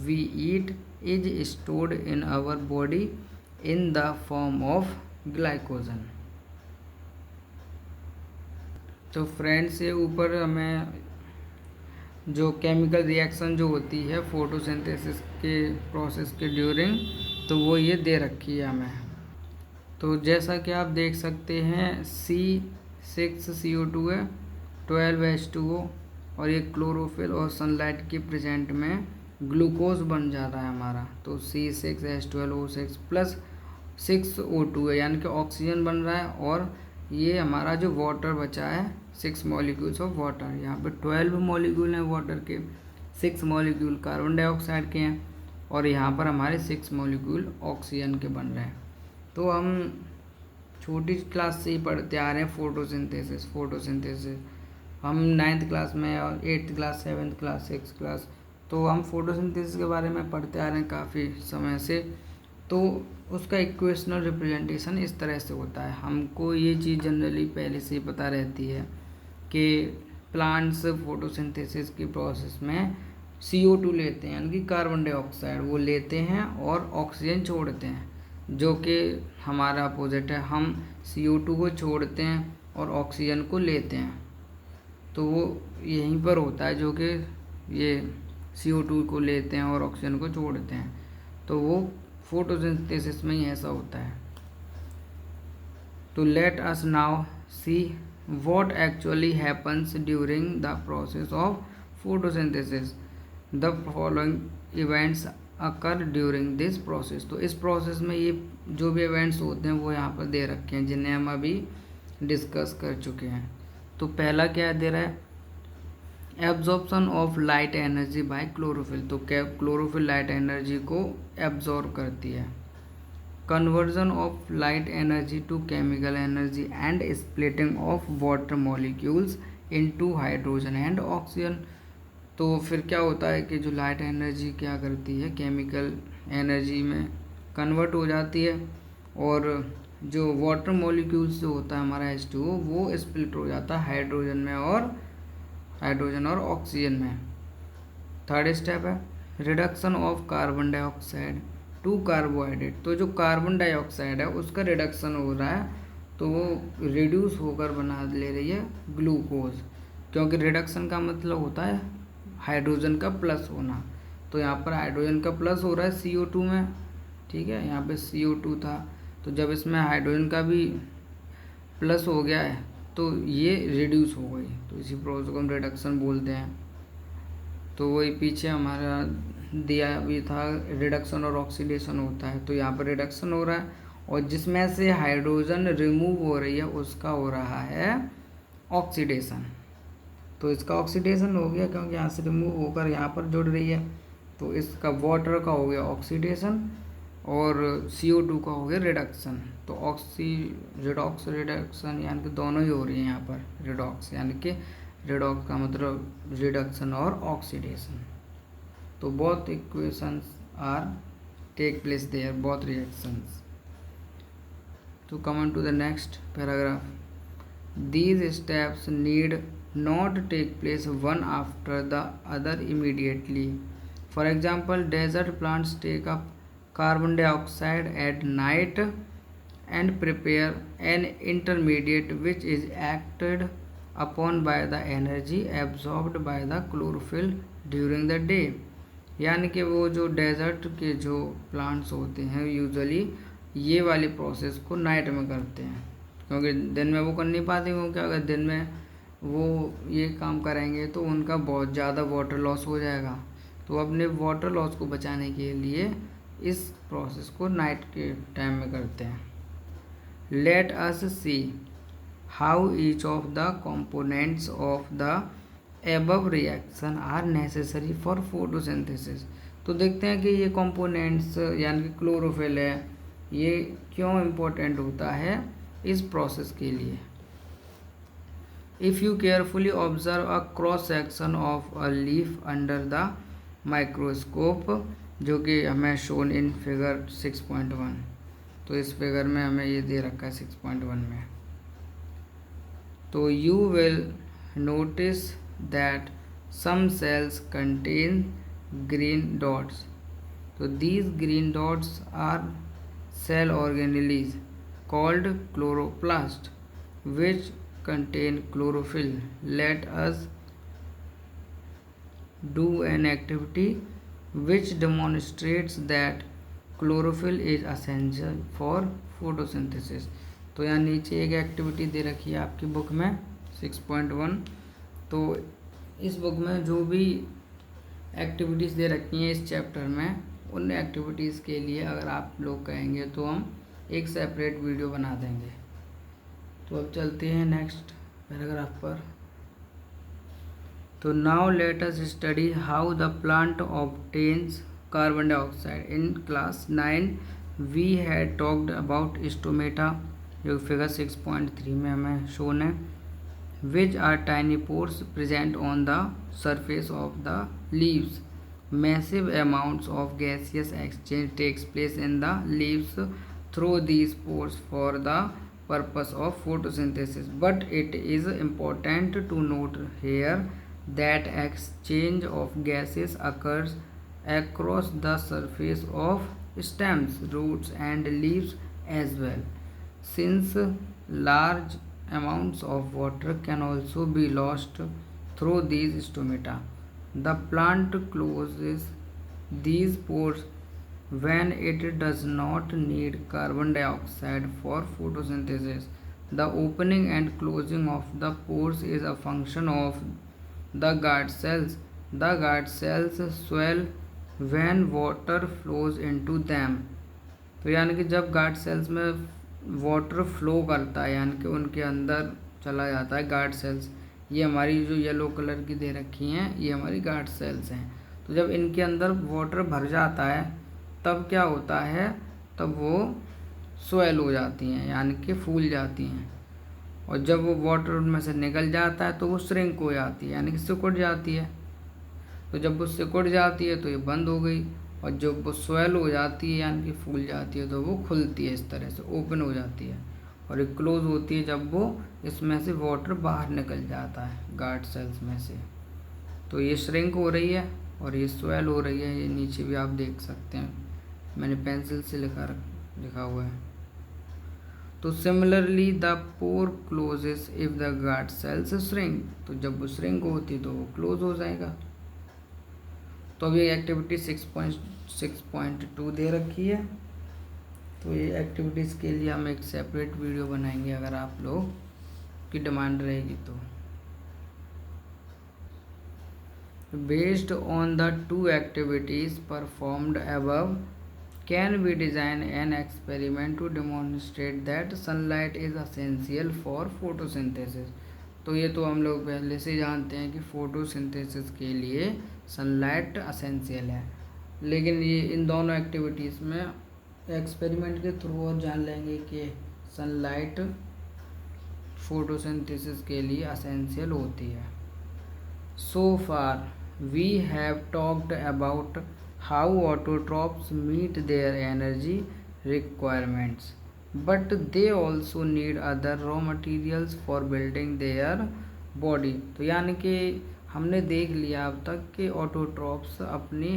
S1: we eat is stored in our body in the form of glycogen. तो friends, ये ऊपर हमें जो chemical reaction जो होती है photosynthesis के process के ड्यूरिंग, तो वो ये दे रखी है हमें। तो जैसा कि आप देख सकते हैं C6CO2 है, 12H2O, और ये क्लोरोफिल और सनलाइट के प्रेजेंट में ग्लूकोज बन जा रहा है हमारा। तो C6H12O6 प्लस 6O2 है, यानी कि ऑक्सीजन बन रहा है। और ये हमारा जो वाटर बचा है 6 मॉलिक्यूल्स ऑफ वाटर, यहाँ पे 12 मॉलिक्यूल हैं वाटर के, 6 मॉलिक्यूल कार्बन डाइऑक्साइड के हैं, और यहाँ पर हमारे 6 मॉलिक्यूल ऑक्सीजन के बन रहे हैं। तो हम छोटी क्लास से ही पढ़ते आ रहे हैं फोटोसिंथेसिस। हम 9th क्लास में और 8th class, 7th class, 6th class, तो हम फोटोसिंथेसिस के बारे में पढ़ते आ रहे हैं काफ़ी समय से। तो उसका इक्वेशनल रिप्रेजेंटेशन इस तरह से होता है। हमको ये चीज़ जनरली पहले से ही पता रहती है कि प्लांट्स फोटोसिंथेसिस की प्रोसेस में CO2 लेते हैं, यानी कि कार्बन डाइऑक्साइड वो लेते हैं और ऑक्सीजन छोड़ते हैं, जो कि हमारा अपोजिट है। हम CO2 को छोड़ते हैं और ऑक्सीजन को लेते हैं। तो वो यहीं पर होता है, जो कि ये CO2 को लेते हैं और ऑक्सीजन को छोड़ते हैं। तो वो फोटोसिंथेसिस में ही ऐसा होता है। तो let us now see what actually happens during the process of photosynthesis. The following events occur during this process. तो इस प्रोसेस में ये जो भी इवेंट्स होते हैं वो यहाँ पर दे रखे हैं, जिन्हें हम अभी डिस्कस कर चुके हैं। तो पहला क्या दे रहा है, absorption of light energy by chlorophyll. तो क्लोरोफिल लाइट एनर्जी को एब्जॉर्ब करती है। Conversion of light energy to chemical energy and splitting of water molecules into hydrogen and oxygen. तो फिर क्या होता है कि जो लाइट एनर्जी क्या करती है, केमिकल एनर्जी में कन्वर्ट हो जाती है, और जो वाटर मॉलिक्यूल्स जो होता है हमारा H2O, वो स्प्लिट हो जाता है हाइड्रोजन और ऑक्सीजन में। थर्ड स्टेप है reduction of carbon dioxide to carbohydrate. तो जो कार्बन डाइऑक्साइड है उसका रिडक्शन हो रहा है, तो वो रिड्यूस होकर बना ले रही है ग्लूकोज, क्योंकि रिडक्शन का मतलब होता है हाइड्रोजन का प्लस होना। तो यहाँ पर हाइड्रोजन का प्लस हो रहा है CO2 में, ठीक है, यहाँ पे CO2 था, तो जब इसमें हाइड्रोजन का भी प्लस हो गया है तो ये रिड्यूस हो गई, तो इसी प्रोसेस को हम रिडक्शन बोलते हैं। तो वही पीछे हमारा दिया भी था, रिडक्शन और ऑक्सीडेशन होता है। तो यहाँ पर रिडक्शन हो रहा है, और जिसमें से हाइड्रोजन रिमूव हो रही है उसका हो रहा है ऑक्सीडेशन। तो इसका ऑक्सीडेशन हो गया क्योंकि यहाँ से रिमूव होकर यहाँ पर जुड़ रही है। तो इसका वाटर का हो गया ऑक्सीडेशन और CO2 का हो गया रिडक्शन। तो रिडॉक्स रिडक्शन यानी कि दोनों ही हो रही है यहाँ पर। रिडॉक्स यानी कि रिडॉक्स का मतलब रिडक्शन और ऑक्सीडेशन। तो both equations are take place there, both reactions. To come on to the next paragraph, these steps need not take place one after the other immediately. For example, desert plants take up carbon dioxide at night and prepare an intermediate which is acted upon by the energy absorbed by the chlorophyll during the day. यानी कि वो जो desert के जो plants होते हैं usually ये वाली प्रोसेस को नाइट में करते हैं, क्योंकि दिन में वो कर नहीं पाते, क्योंकि अगर दिन में वो ये काम करेंगे तो उनका बहुत ज़्यादा वाटर लॉस हो जाएगा। तो अपने वाटर लॉस को बचाने के लिए इस प्रोसेस को नाइट के टाइम में करते हैं। Let us see how each of the components of the above reaction are necessary for photosynthesis. तो देखते हैं कि ये कंपोनेंट्स यानी कि क्लोरोफिल है, ये क्यों इम्पोर्टेंट होता है इस प्रोसेस के लिए। If you carefully observe a cross section of a leaf under the microscope, जो कि हमें शोन इन फिगर 6.1। तो इस फिगर में हमें ये दे रखा है 6.1 में। तो you will notice that some cells contain green dots. So these green dots are cell organelles called chloroplast, which contain chlorophyll. Let us do an activity which demonstrates that chlorophyll is essential for photosynthesis. तो यहाँ नीचे एक activity दे रखी है आपकी book में 6.1। तो इस बुक में जो भी एक्टिविटीज़ दे रखी हैं इस चैप्टर में, उन एक्टिविटीज़ के लिए अगर आप लोग कहेंगे तो हम एक सेपरेट वीडियो बना देंगे। तो अब चलते हैं नेक्स्ट पैराग्राफ पर। तो now let us study how the plant obtains carbon dioxide. In class 9 we had talked about stomata, जो फिगर 6.3 में हमें शोन है, which are tiny pores present on the surface of the leaves. Massive amounts of gaseous exchange takes place in the leaves through these pores for the purpose of photosynthesis. But it is important to note here that exchange of gases occurs across the surface of stems, roots and leaves as well. Since large amounts of water can also be lost through these stomata, the plant closes these pores when it does not need carbon dioxide for photosynthesis. The opening and closing of the pores is a function of the guard cells. The guard cells swell when water flows into them. तो यानी कि जब guard cells में water flow करता है, यानी कि उनके अंदर चला जाता है गार्ड सेल्स। ये हमारी जो येलो कलर की दे रखी हैं ये हमारी गार्ड सेल्स हैं। तो जब इनके अंदर वाटर भर जाता है तब क्या होता है, तब वो स्वेल हो जाती हैं, यानी कि फूल जाती हैं। और जब वो वाटर उनमें से निकल जाता है तो वो श्रिंक हो जाती है, यानी कि सिकुड़ जाती है। तो जब वो सिकुड़ जाती है तो ये बंद हो गई, और जब वो स्वेल हो जाती है यानी कि फूल जाती है तो वो खुलती है, इस तरह से ओपन हो जाती है। और ये क्लोज होती है जब वो इसमें से वाटर बाहर निकल जाता है गार्ड सेल्स में से। तो ये श्रिंक हो रही है और ये स्वेल हो रही है। ये नीचे भी आप देख सकते हैं, मैंने पेंसिल से लिखा हुआ है। तो similarly the pore closes if the guard cells shrink. तो जब वो श्रिंक होती तो वो क्लोज हो जाएगा। तो अभी एक्टिविटी 6.2 दे रखी है। तो ये एक्टिविटीज़ के लिए हम एक सेपरेट वीडियो बनाएंगे अगर आप लोग की डिमांड रहेगी तो। Based on the 2 activities performed above, can we design an experiment to demonstrate that sunlight is essential for photosynthesis. तो ये तो हम लोग पहले से जानते हैं कि फोटोसिंथेसिस के लिए सनलाइट असेंशियल है, लेकिन ये इन दोनों एक्टिविटीज़ में एक्सपेरिमेंट के थ्रू और जान लेंगे कि सनलाइट फोटोसिंथेसिस के लिए असेंशियल होती है। So far we have talked about how autotrophs meet their energy requirements, but they also need other raw materials for building their body। तो यानी कि हमने देख लिया अब तक कि ऑटोट्रॉप्स अपनी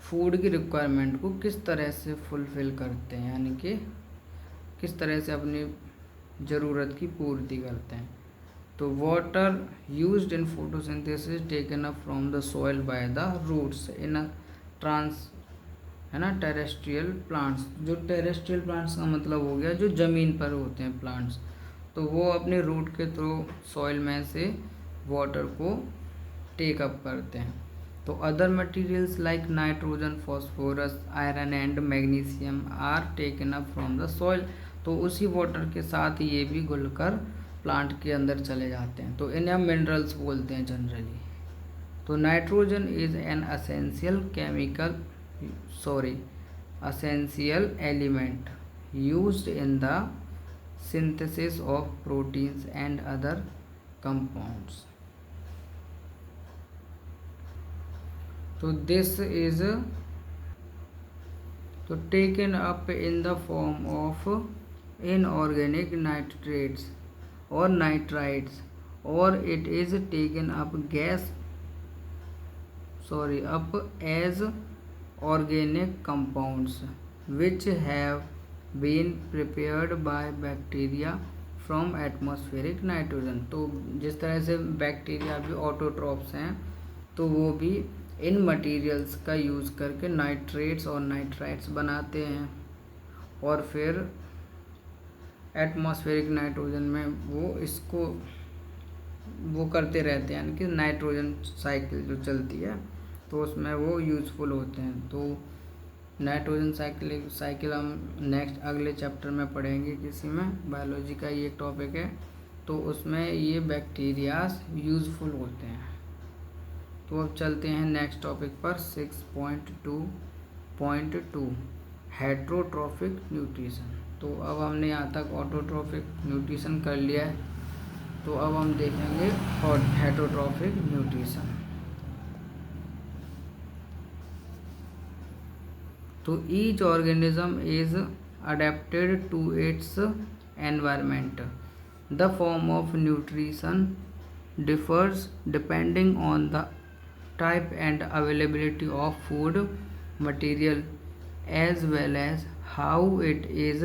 S1: फूड की रिक्वायरमेंट को किस तरह से फुलफ़िल करते हैं, यानी कि किस तरह से अपनी ज़रूरत की पूर्ति करते हैं। तो water used in photosynthesis taken up from the soil by the roots in a trans है ना टेरेस्ट्रियल प्लांट्स। जो टेरेस्ट्रियल प्लांट्स का मतलब हो गया जो ज़मीन पर होते हैं प्लांट्स, तो वो अपने रूट के थ्रू सॉइल में से वाटर को टेक अप करते हैं। तो other materials like nitrogen, phosphorus, iron and magnesium are taken up from the soil. तो उसी वाटर के साथ ये भी घुलकर प्लांट के अंदर चले जाते हैं। तो इन्हें हम मिनरल्स बोलते हैं जनरली। तो nitrogen is an essential element used in the synthesis of proteins and other compounds। तो दिस इज तो taken up in the form of inorganic nitrates or nitrites, or it is taken up up as organic compounds which have been prepared by bacteria from atmospheric nitrogen। तो जिस तरह से bacteria भी autotrophs हैं, तो वो भी इन मटेरियल्स का यूज़ करके नाइट्रेट्स और नाइट्राइट्स बनाते हैं और फिर एटमॉस्फेरिक नाइट्रोजन में वो करते रहते हैं, यानी कि नाइट्रोजन साइकिल जो चलती है तो उसमें वो यूज़फुल होते हैं। तो नाइट्रोजन साइकिल हम नेक्स्ट अगले चैप्टर में पढ़ेंगे, किसी में बायोलॉजी का ये टॉपिक है, तो उसमें ये बैक्टीरियाज यूज़फुल होते हैं। तो अब चलते हैं नेक्स्ट टॉपिक पर 6.2.2 हेट्रोट्रॉफिक न्यूट्रिशन। तो अब हमने यहाँ तक ऑटोट्रॉफिक न्यूट्रिशन कर लिया है, तो अब हम देखेंगे और हेट्रोट्रॉफिक न्यूट्रिशन। तो each organism is adapted to its environment. The form of nutrition differs depending on the type and availability of food material as well as how it is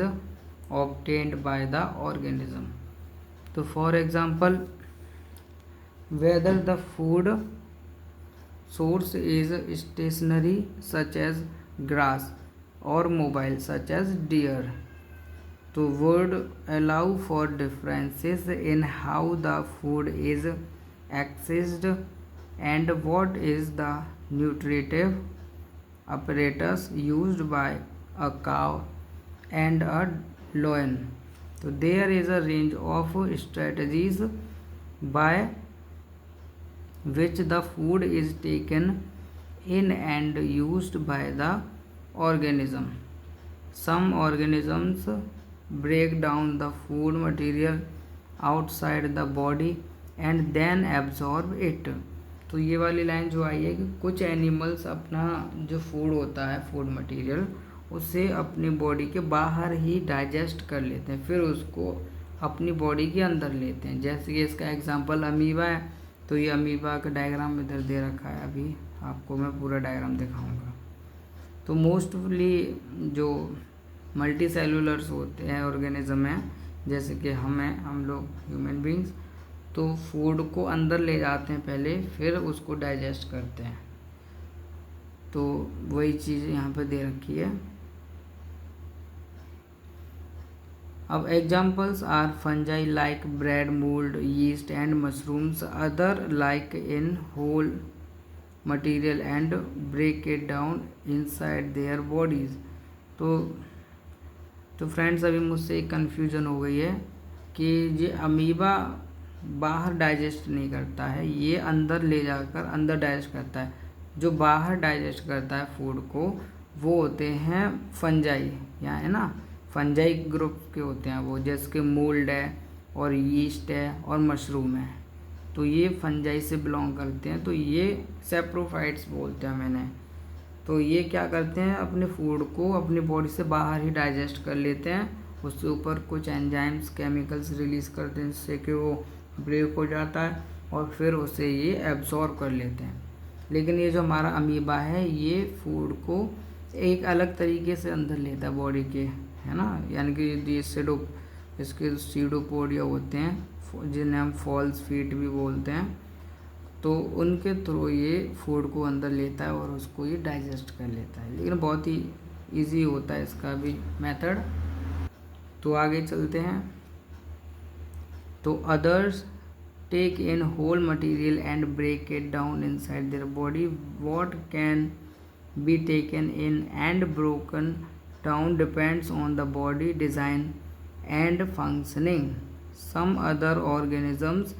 S1: obtained by the organism। तो for example, whether the food source is stationary such as grass or mobile such as deer, तो would allow for differences in how the food is accessed and what is the nutritive apparatus used by a cow and a lion। तो there is a range of strategies by which the food is taken in and used by the organism। Some organisms break down the food material outside the body and then absorb it। तो ये वाली line जो आई है कि कुछ animals अपना जो food होता है, फूड मटेरियल, उसे अपनी बॉडी के बाहर ही डाइजेस्ट कर लेते हैं, फिर उसको अपनी बॉडी के अंदर लेते हैं। जैसे कि इसका एग्जांपल अमीबा है, तो ये अमीबा का डायग्राम इधर दे रखा है, अभी आपको मैं पूरा डायग्राम दिखाऊंगा। तो मोस्टली जो मल्टी सेलुलर्स होते हैं ऑर्गेनिज्म हैं, जैसे कि हम लोग ह्यूमन बींग्स, तो फूड को अंदर ले जाते हैं पहले, फिर उसको डाइजेस्ट करते हैं। तो वही चीज़ यहाँ पे दे रखी है। अब examples are fungi like bread, mould, yeast and mushrooms, other like in whole material and break it down inside their bodies. तो फ्रेंड्स, अभी मुझसे एक कन्फ्यूज़न हो गई है कि ये अमीबा बाहर डाइजेस्ट नहीं करता है, ये अंदर ले जाकर अंदर डाइजेस्ट करता है। जो बाहर डाइजेस्ट करता है फूड को, वो होते हैं फंजाई, यहाँ है ना, फंजाई ग्रुप के होते हैं वो, जैसे कि मोल्ड है और यीस्ट है और मशरूम है, तो ये फंजाई से बिलोंग करते हैं। तो ये सेप्रोफाइट्स बोलते हैं मैंने। तो ये क्या करते हैं, अपने फूड को अपनी बॉडी से बाहर ही डाइजेस्ट कर लेते हैं, उसके ऊपर कुछ एंजाइम्स केमिकल्स रिलीज़ करते हैं जिससे कि वो ब्रेक हो जाता है और फिर उसे ये एब्जॉर्ब कर लेते हैं। लेकिन ये जो हमारा अमीबा है, ये फूड को एक अलग तरीके से अंदर लेता है बॉडी के, है ना, यानी कि इसके सीडोपोडिया होते हैं जिन्हें हम फॉल्स फीट भी बोलते हैं, तो उनके थ्रू ये फूड को अंदर लेता है और उसको ये डाइजेस्ट कर लेता है। लेकिन बहुत ही इजी होता है इसका भी मेथड। तो आगे चलते हैं। तो others take in whole material and break it down inside their body. What can be taken in and broken down depends on the body design and functioning. Some other organisms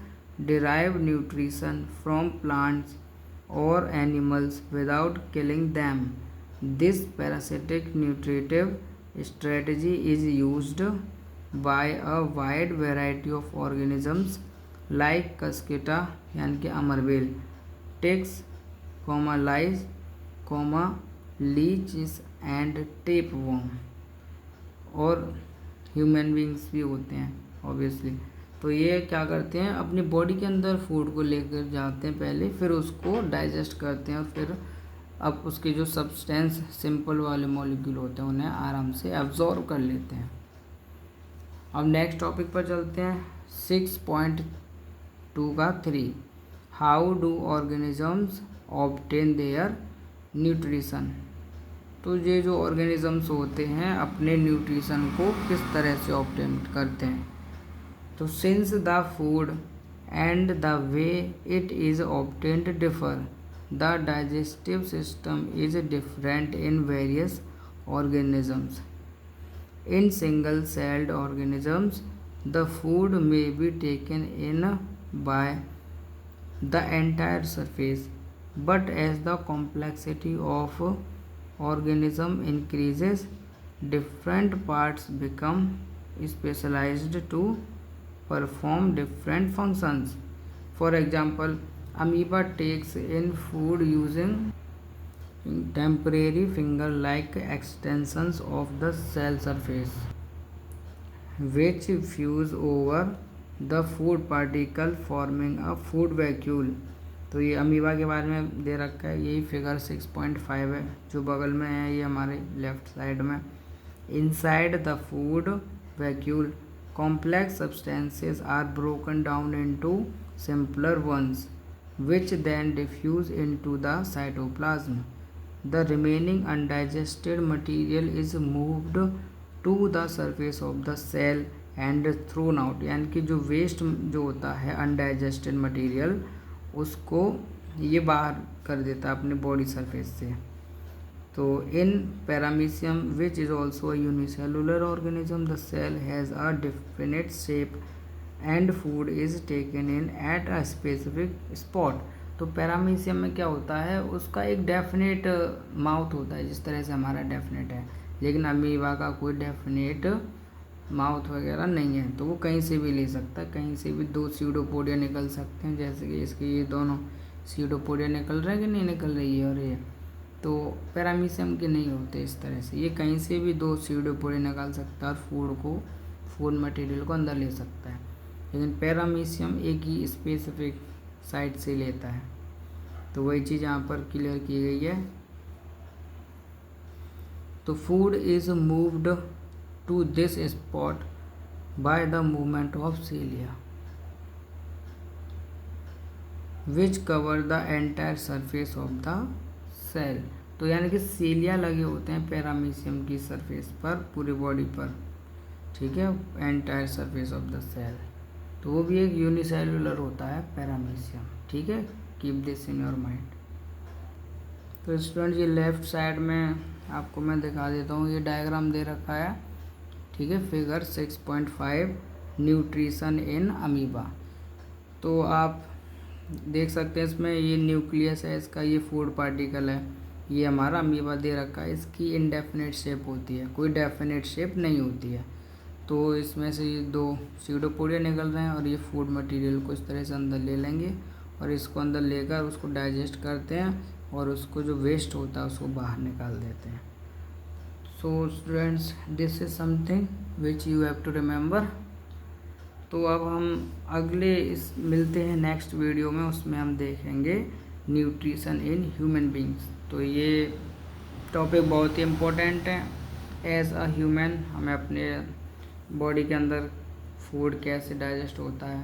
S1: derive nutrition from plants or animals without killing them. This parasitic nutritive strategy is used by a wide variety of organisms like Cuscuta यानी कि अमरबेल, ticks, lice, comma leches and tape worm, और human beings भी होते हैं obviously. तो ये क्या करते हैं, अपनी बॉडी के अंदर फूड को लेकर जाते हैं पहले, फिर उसको डाइजेस्ट करते हैं, और फिर अब उसके जो सब्सटेंस सिंपल वाले मॉलिक्यूल होते हैं उन्हें आराम से एब्जॉर्ब कर लेते हैं। अब नेक्स्ट टॉपिक पर चलते हैं 6.2 का 3, how do organisms obtain their nutrition. तो ये जो ऑर्गेनिजम्स होते हैं अपने न्यूट्रिशन को किस तरह से ऑब्टेन करते हैं। तो since the food and the way it is obtained differ, the digestive system is different in various organisms. In single-celled organisms, the food may be taken in by the entire surface, but as the complexity of organism increases, different parts become specialized to perform different functions. For example, amoeba takes in food using temporary finger-like extensions of the cell surface, which fuse over the food particle forming a food vacuole। तो ये amoeba के बारे में दे रखा है, यही figure 6.5 है जो बगल में है, ये हमारे लेफ्ट साइड में। Inside the food vacuole complex substances are broken down into simpler ones, which then diffuse into the cytoplasm. The remaining undigested material is moved to the surface of the cell and thrown out। यानी कि जो waste जो होता है undigested material उसको ये बाहर कर देता है अपने बॉडी सरफेस से। तो in paramecium which is also a unicellular organism, the cell has a definite shape and food is taken in at a specific spot. तो पैरामीशियम में क्या होता है, उसका एक डेफिनेट माउथ होता है जिस तरह से हमारा डेफिनेट है, लेकिन अमीबा का कोई डेफिनेट माउथ वगैरह नहीं है। तो वो कहीं से भी ले सकता है, कहीं से भी दो सीडोपोडिया निकल सकते हैं, जैसे कि इसके ये दोनों सीडोपोडिया निकल रहे हैं कि नहीं निकल रही है, और ये तो पैरामीशियम के नहीं होते इस तरह से, ये कहीं से भी दो सीडोपोडिया निकाल सकता है और फूड मटेरियल को अंदर ले सकता है। लेकिन पैरामीशियम एक ही स्पेसिफिक साइड से लेता है। तो वही चीज़ यहाँ पर क्लियर की गई है। तो food is moved to this spot by the movement of cilia which cover the entire surface of the cell. तो यानी कि सीलिया लगे होते हैं पैरामीशियम की सरफेस पर, पूरी बॉडी पर, ठीक है, entire surface of the cell. तो वो भी एक यूनिसेलुलर होता है पैरामीशियम, ठीक है, keep this in your mind. तो स्टूडेंट ये लेफ्ट साइड में आपको मैं दिखा देता हूँ, ये डायग्राम दे रखा है, ठीक है, फिगर 6.5 न्यूट्रिशन इन अमीबा। तो आप देख सकते हैं इसमें ये न्यूक्लियस है इसका, ये फूड पार्टिकल है, ये हमारा अमीबा दे रखा है, इसकी इनडेफिनेट शेप होती है, कोई डेफिनेट शेप नहीं होती है। तो इसमें से ये दो सीडोपोडिया निकल रहे हैं और ये फूड मटेरियल को इस तरह से अंदर ले लेंगे और इसको अंदर लेकर उसको डाइजेस्ट करते हैं और उसको जो वेस्ट होता है उसको बाहर निकाल देते हैं। So students this is something which you have to remember. तो अब हम अगले मिलते हैं नेक्स्ट वीडियो में, उसमें हम देखेंगे न्यूट्रिशन इन ह्यूमन बींग्स। तो ये टॉपिक बहुत ही इम्पोर्टेंट है। एज अ ह्यूमन हमें अपने बॉडी के अंदर फूड कैसे डाइजेस्ट होता है,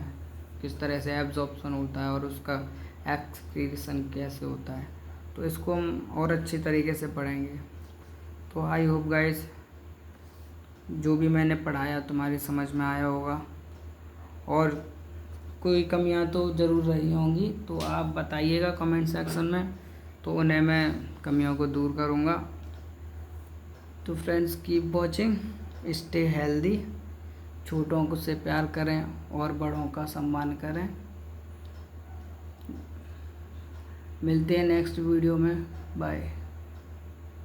S1: किस तरह से एब्जॉर्प्शन होता है और उसका एक्सक्रीशन कैसे होता है, तो इसको हम और अच्छी तरीके से पढ़ेंगे। तो आई होप गाइस जो भी मैंने पढ़ाया तुम्हारी समझ में आया होगा, और कोई कमियां तो ज़रूर रही होंगी तो आप बताइएगा कमेंट सेक्शन में, तो उन्हें मैं कमियों को दूर करूँगा। तो friends keep watching, stay healthy, छोटों को से प्यार करें और बड़ों का सम्मान करें। मिलते हैं नेक्स्ट वीडियो में, बाय।